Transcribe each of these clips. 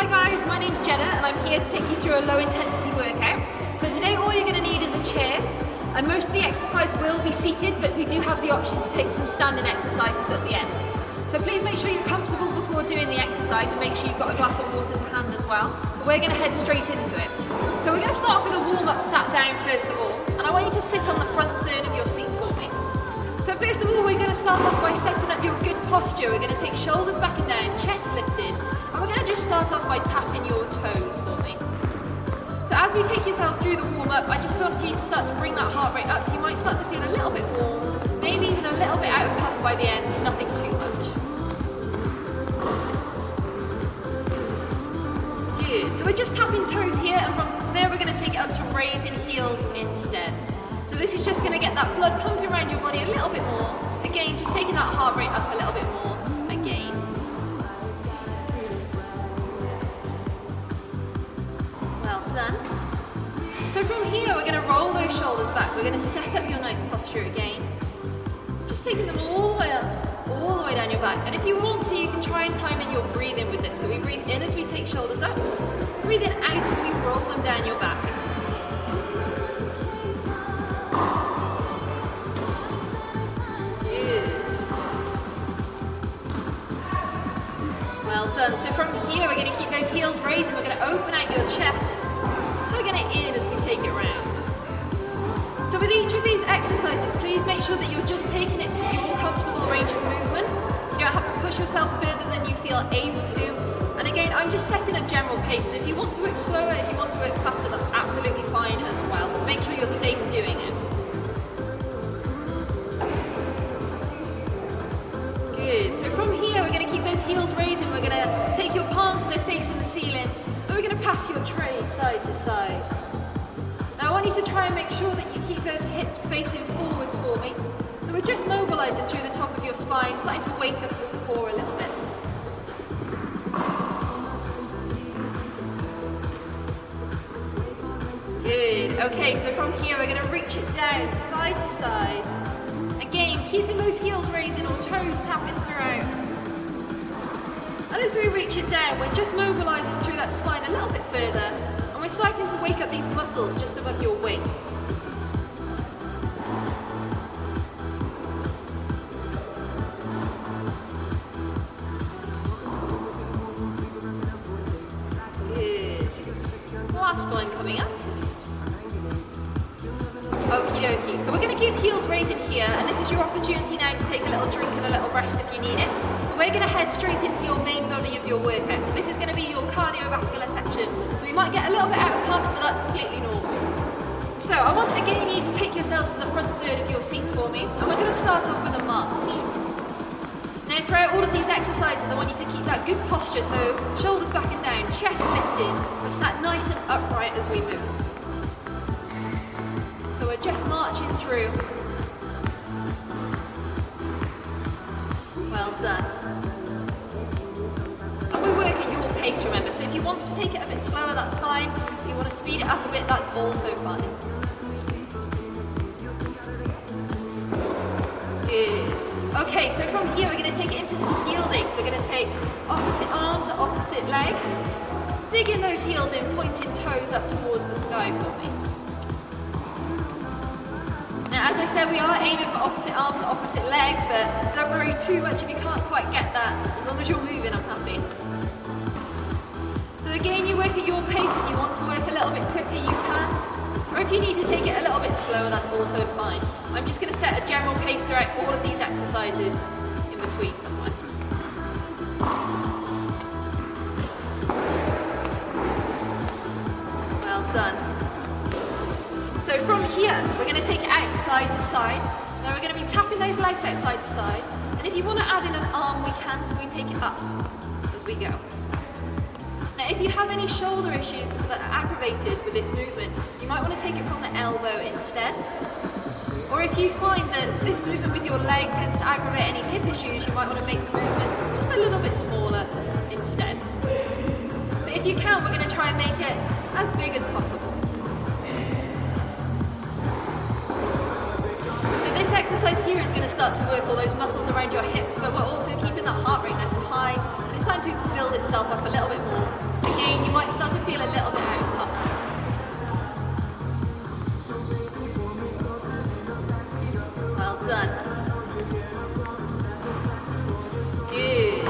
Hi guys, my name's Jenna and I'm here to take you through a low intensity workout. So today all you're going to need is a chair, and most of the exercise will be seated, but we do have the option to take some standing exercises at the end. So please make sure you're comfortable before doing the exercise and make sure you've got a glass of water to hand as well. But we're going to head straight into it. So we're going to start off with a warm-up sat down first of all, and I want you to sit on the front third of your seat for me. So first of all, we're going to start off by setting up your good posture. We're going to take shoulders back and down, chest lifted, and we're going to just start off by tapping your toes for me. So as we take yourselves through the warm-up, I just want you to start to bring that heart rate up. You might start to feel a little bit warm, maybe even a little bit out of puff by the end, nothing too much. Good. So we're just tapping toes here, and from there we're going to take it up to raising heels instead. So this is just going to get that blood pumping around your body a little bit more. Again, just taking that heart rate up a little bit more. Again. Well done. So from here, we're going to roll those shoulders back. We're going to set up your nice posture again. Just taking them all the way up, all the way down your back. And if you want to, you can try and time in your breathing with this. So we breathe in as we take shoulders up. Breathe in out as we roll them down your back. Well done. So from here, we're going to keep those heels raised and we're going to open out your chest. We're going to in as we take it round. So with each of these exercises, please make sure that you're just taking it to your comfortable range of movement. You don't have to push yourself further than you feel able to. And again, I'm just setting a general pace. So if you want to work slower, if you want to work faster, that's absolutely fine as well. But make sure you're safe doing it. Good. So from here, we're going to keep those heels raised and we're going to take your palms so they're facing the ceiling. And we're going to pass your tray side to side. Now I want you to try and make sure that you keep those hips facing forwards for me. So we're just mobilizing through the top of your spine, starting to wake up the core a little bit. Good. Okay, so from here, we're going to reach it down side to side. Again, keeping those heels raising or toes tapping throughout. And as we reach it down, we're just mobilizing through that spine a little bit further, and we're starting to wake up these muscles just above your waist. Good. Last one coming up. Okie dokie. So we're going to keep heels raising here, and this is your opportunity now to take a little drink and a little rest if you need it. But we're going to head straight into your main body of your workout. So this is going to be your cardiovascular section. So we might get a little bit out of puff, but that's completely normal. So I want again you to take yourselves to the front third of your seats for me, and we're going to start off with a march. Now throughout all of these exercises, I want you to keep that good posture, so shoulders back and down, chest lifted, we're sat nice and upright as we move. So we're just marching through. Well done. And we work at your pace, remember, so if you want to take it a bit slower, that's fine. If you want to speed it up a bit, that's also fine. Good. Okay, so from here we're going to take it into some heel digs. We're going to take opposite arm to opposite leg. Digging those heels in, pointing toes up towards the sky for me. Now, as I said, we are aiming for opposite arm to opposite leg, but don't worry too much if you can't quite get that. As long as you're moving, I'm happy. So again, you work at your pace. If you want to work a little bit quicker, you can. Or if you need to take it a little bit slower, that's also fine. I'm just going to set a general pace throughout all of these exercises in between somewhere. Well done. So from here, we're going to take it out side to side. Now we're going to be tapping those legs out side to side. And if you want to add in an arm, we can, so we take it up as we go. Now if you have any shoulder issues that are aggravated with this movement, you might want to take it from the elbow instead. Or if you find that this movement with your leg tends to aggravate any hip issues, you might want to make the movement just a little bit smaller instead. But if you can, we're going to try and make it as big as possible. This exercise here is going to start to work all those muscles around your hips, but we're also keeping that heart rate nice and high, and it's starting to build itself up a little bit more. Again, again, you might start to feel a little bit out of pop. Well done. Good.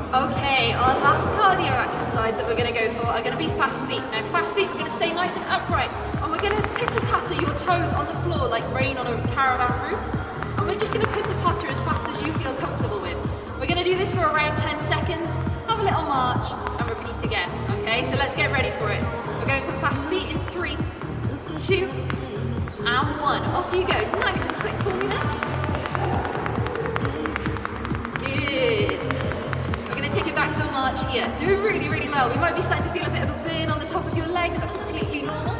Okay, our last cardio exercise that we're going to go for are going to be fast feet. Now fast feet, we're going to stay nice and upright, and we're going to pitter-patter your toes on the floor like rain on a caravan roof. And we're just going to pitter-patter as fast as you feel comfortable with. We're going to do this for around 10 seconds, have a little march, and repeat again. Okay, so let's get ready for it. We're going for fast feet in 3, 2, and 1. Off you go. Nice and quick for me now. Good. Take it back to a march here. Doing really, really well. We might be starting to feel a bit of a burn on the top of your legs. That's completely normal.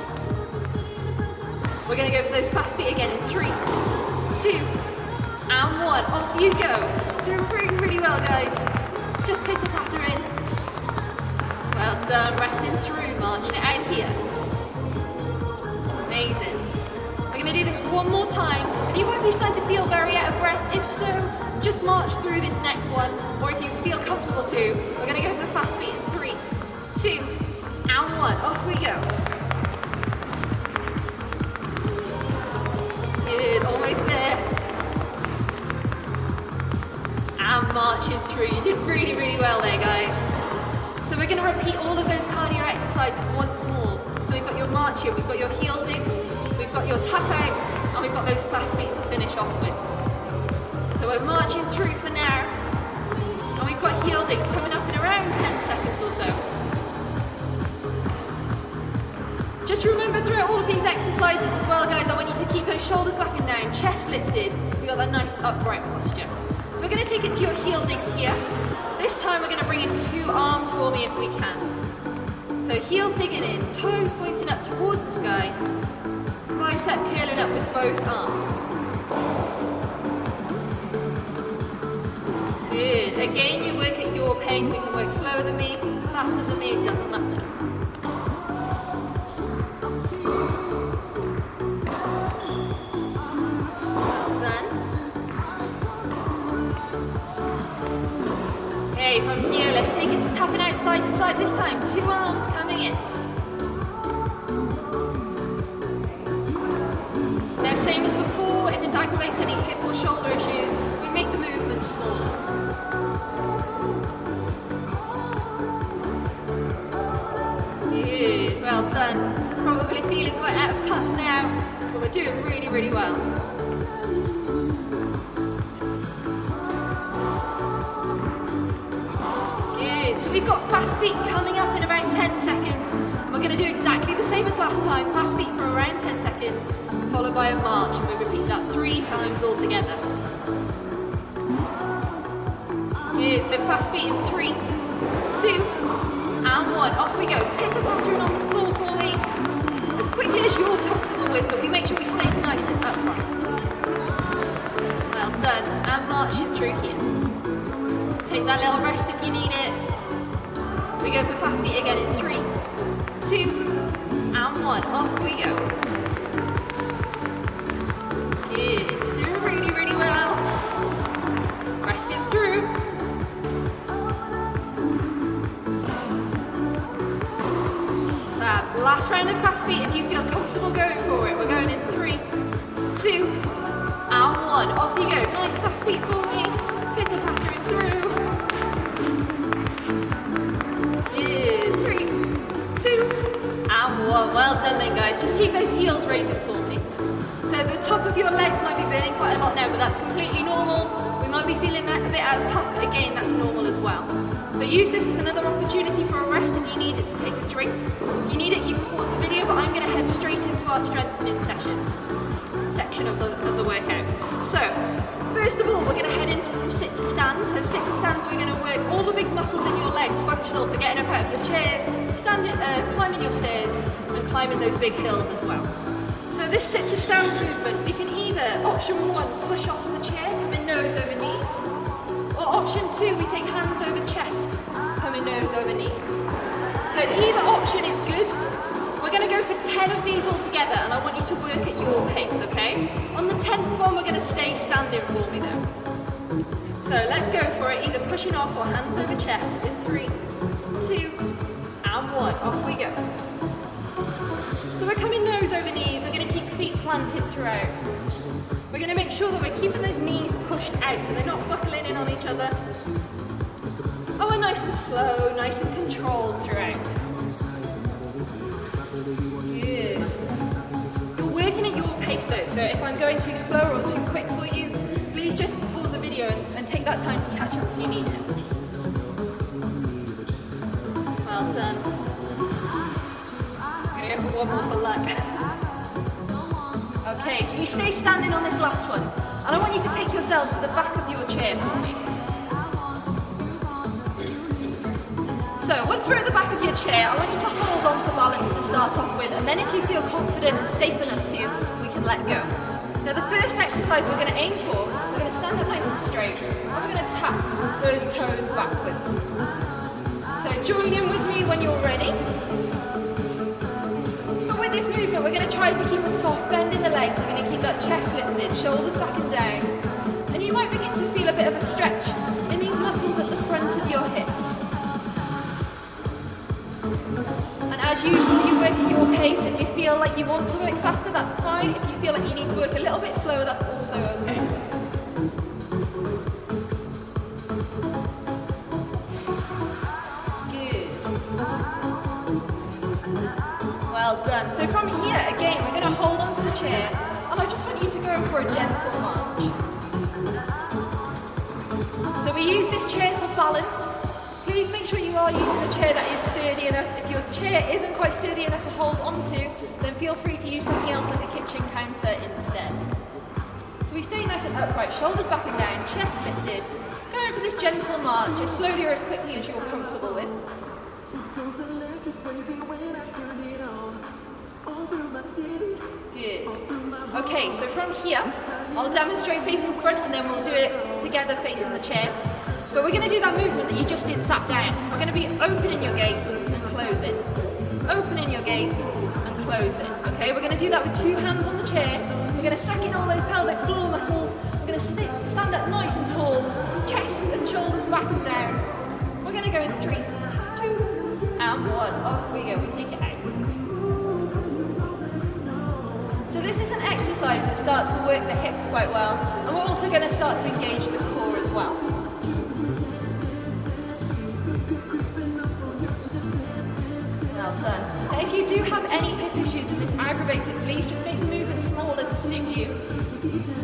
We're going to go for those fast feet again in 3, 2, and 1. Off you go. Doing really, really well, guys. Just pitter patter in. Well done. Resting through. Marching it out here. Amazing. We're going to do this one more time. And you might be starting to feel very out of breath. If so, just march through this next one, or if you feel comfortable to, we're going to go for the fast feet in 3, 2, and 1. Off we go. Good, almost there. And marching through. You did really, really well there, guys. So we're going to repeat all of those cardio exercises once more. So we've got your march here, we've got your heel digs, we've got your tap outs, and we've got those fast feet to finish off with. So we're marching through for now, and we've got heel digs coming up in around 10 seconds or so. Just remember throughout all of these exercises as well, guys, I want you to keep those shoulders back and down, chest lifted. We've got that nice upright posture. So we're going to take it to your heel digs here. This time we're going to bring in 2 arms for me if we can. So heels digging in, toes pointing up towards the sky, bicep curling up with both arms. Good. Again, you work at your pace. We can work slower than me, faster than me, it doesn't matter. Well done. Okay, from here, let's take it to tapping out side to side this time. 2 arms coming in. Now, same as before, if this aggravates any hip or shoulder issues, we make the movement smaller. Good, well done. Probably feeling quite out of puff now, but we're doing really, really well. Good, so we've got fast feet coming up in around 10 seconds. We're going to do exactly the same as last time, fast feet for around 10 seconds, followed by a march, and we repeat that 3 times all together. Good, so fast feet in 3, 2, and 1. Off we go. Pitter pattering on the floor for me. As quickly as you're comfortable with, but we make sure we stay nice and upright. Well done. And marching through here. Take that little rest if you need it. We go for fast feet again in 3, 2, and 1. Off we go. Good. Doing really, really well. Resting through. Last round of fast feet if you feel comfortable going for it. We're going in 3, 2, and 1. Off you go. Nice fast feet for me. Pitter pattering through. Good. 3, 2, and 1. Well done then, guys. Just keep those heels raising for me. So the top of your legs might be burning quite a lot now, but that's completely normal. We might be feeling that a bit out of puff, but again, that's normal as well. So use this as another opportunity for a rest if you need it to take a drink. If you need it, you can pause the video, but I'm going to head straight into our strengthening section of the workout. So, first of all, we're going to head into some sit to stands. So sit to stands, we're going to work all the big muscles in your legs, functional for getting up out of your chairs, climbing your stairs, and climbing those big hills as well. So this sit to stand movement, we can either, option 1, push off the chair, coming nose over knees. Or option 2, we take hands over chest, coming nose over knees. So either option is good. We're going to go for 10 of these all together, and I want you to work at your pace, okay? On the 10th one, we're going to stay standing for me though. So let's go for it, either pushing off or hands over chest in 3, 2, 2, and 1. Off we go. So we're coming nose over knees. We're going to keep feet planted throughout. We're going to make sure that we're keeping those knees pushed out so they're not buckling in on each other. And we're nice and slow, nice and controlled throughout. Good. You're working at your pace though, so if I'm going too slow or too quick for you, please just pause the video and take that time to catch up if you need it. Well done. I'm going to go for one more for luck. Okay, so you stay standing on this last one. And I want you to take yourselves to the back of your chair for me. So once we're at the back of your chair, I want you to hold on for balance to start off with, and then if you feel confident and safe enough to, we can let go. Now the first exercise we're going to aim for, we're going to stand up nice and straight, and we're going to tap those toes backwards. So join in with me when you're ready. But with this movement, we're going to try to keep a soft bend in the legs. We're going to keep that chest lifted, shoulders back and down. And you might begin to feel a bit of a stretch in these muscles at the front of your hips. And as usual, you work at your pace. If you feel like you want to work faster, that's fine. If you feel like you need to work a little bit slower, that's also okay. Good. Well done. So from here, again, we're going to hold onto the chair, and I just want you to go for a gentle march. So we use this chair for balance. Please make sure you are using a chair that is sturdy enough. If your chair isn't quite sturdy enough to hold onto, then feel free to use something else like a kitchen counter instead. So we stay nice and upright, shoulders back and down, chest lifted. Going for this gentle march, as slowly or as quickly as you're comfortable with. Good. Okay, so from here, I'll demonstrate facing front and then we'll do it together facing the chair. But we're going to do that movement that you just did sat down. We're going to be opening your gate and closing. Opening your gate and closing. Okay, we're going to do that with 2 hands on the chair. We're going to suck in all those pelvic floor muscles. We're going to stand up nice and tall. Chest and shoulders back and down. We're going to go in 3, 2, and 1. Off we go. We take it out. So this is an exercise that starts to work the hips quite well. And we're also going to start to engage the core as well. Well done. Now if you do have any hip issues in this aerobics, please just make the movement smaller to suit you.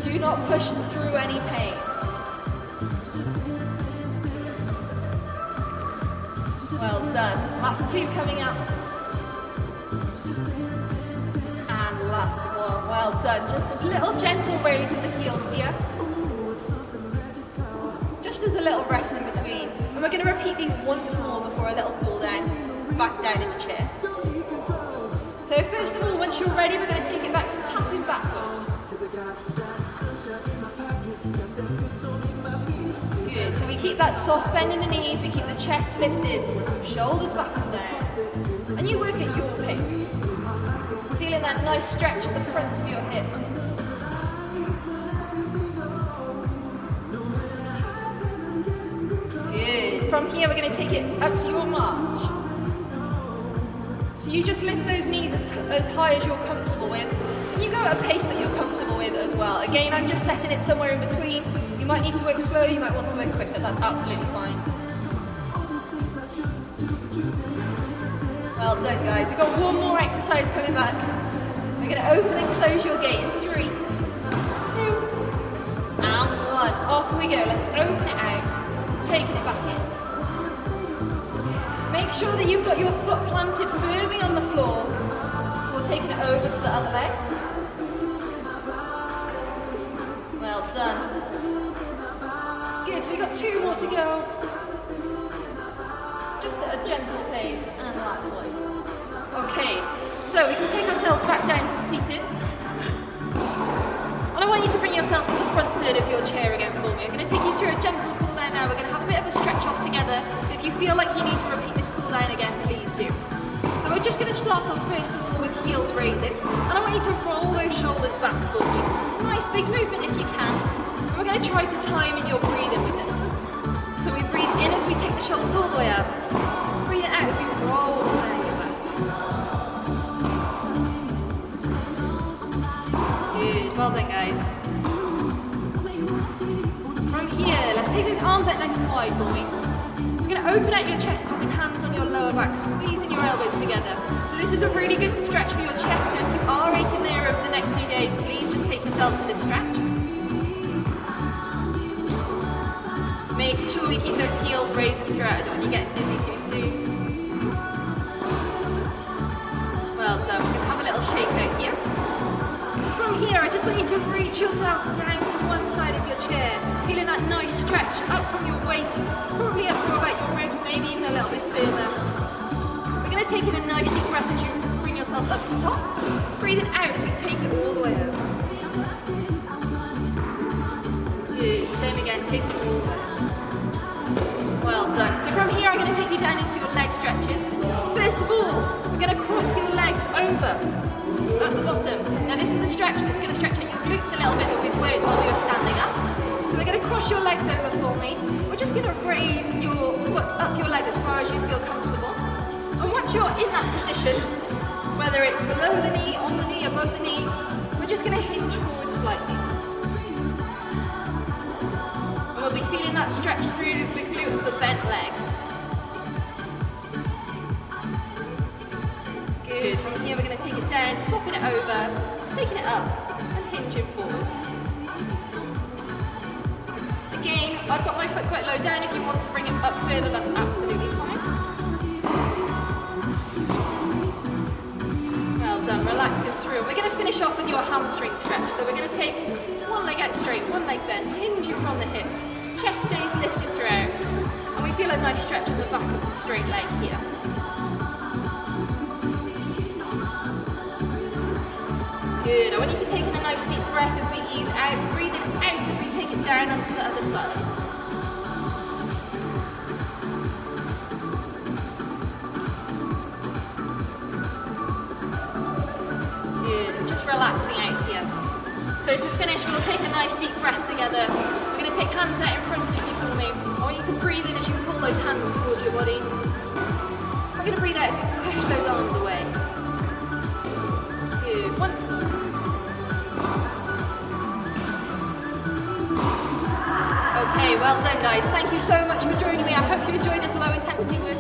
Do not push through any pain. Well done. Last 2 coming up. And last one. Well done. Just a little gentle raise of the heels here. Just as a little rest in between. And we're going to repeat these once more before a little cool down. Back down in the chair. So first of all, once you're ready, we're going to take it back to tapping backwards. Good. So we keep that soft bend in the knees, we keep the chest lifted, shoulders back and down. And you work at your pace. Feeling that nice stretch at the front of your hips. Good. From here, we're going to take it up to your march. So you just lift those knees as high as you're comfortable with, and you go at a pace that you're comfortable with as well. Again, I'm just setting it somewhere in between. You might need to work slow, you might want to work quicker, that's absolutely fine. Well done guys, we've got one more exercise coming back. We're going to open and close your gate in 3, 2, and 1. Off we go, let's open it out, take it back in. Make sure that you've got your foot planted firmly on the floor before taking it over to the other leg. Well done. Good, so we've got 2 more to go. Just at a gentle pace, and last one. Okay, so we can take ourselves back down to seated. And I want you to bring yourself to the front third of your chair again for me. I'm going to take you through a gentle cool down now. We're going to have a bit of a stretch off together. If you feel like you need to repeat this cool down again, please do. So we're just going to start off first of all with heels raising. And I want you to roll those shoulders back for me. Nice big movement if you can. And we're going to try to time in your breathing with this. So we breathe in as we take the shoulders all the way up. Breathe Breathe it out as we roll the belly back. Good, well done guys. From here, let's take those arms out nice and wide for me. You're going to open out your chest, put your hands on your lower back, squeezing your elbows together. So this is a really good stretch for your chest, so if you are aching there over the next few days, please just take yourself to this stretch. Making sure we keep those heels raising throughout, I don't want you getting dizzy too soon. Well done, we're going to have a little shake out here. From here, I just want you to reach yourselves down to one side of your chair, feeling that nice stretch up from your waist, probably up to about your ribs, maybe even a little bit further. We're going to take in a nice deep breath as you bring yourselves up to top. Breathing out as we take it all the way over. Good, same again, take it all the way. Well done. So from here, I'm going to take you down into your leg stretches. First of all, we're going to cross your legs over at the bottom. Now this is a stretch that's going to stretch out your glutes a little bit that we've worked while we were standing up. So we're going to cross your legs over for me. We're just going to raise your foot up your leg as far as you feel comfortable. And once you're in that position, whether it's below the knee, on the knee, above the knee, we're just going to hinge forward slightly. And we'll be feeling that stretch through the glute of the bent leg. Good. From here, we're going to take it down, swapping it over, taking it up, and hinging forward. Again, I've got my foot quite low down. If you want to bring it up further, that's absolutely fine. Well done, relaxing through. We're going to finish off with your hamstring stretch. So we're going to take one leg out straight, one leg bent, hinging from the hips. Chest stays lifted throughout. And we feel a nice stretch at the back of the straight leg here. Good. I want you to take in a nice deep breath as we ease out, breathing out as we take it down onto the other side. Good. Just relaxing out here. So to finish, we'll take a nice deep breath together. We're going to take hands out in front of you for me. I want you to breathe in as you pull those hands towards your body. We're going to breathe out as we push those arms away. Good. Once more. Okay, well done guys. Thank you so much for joining me. I hope you enjoyed this low intensity workout.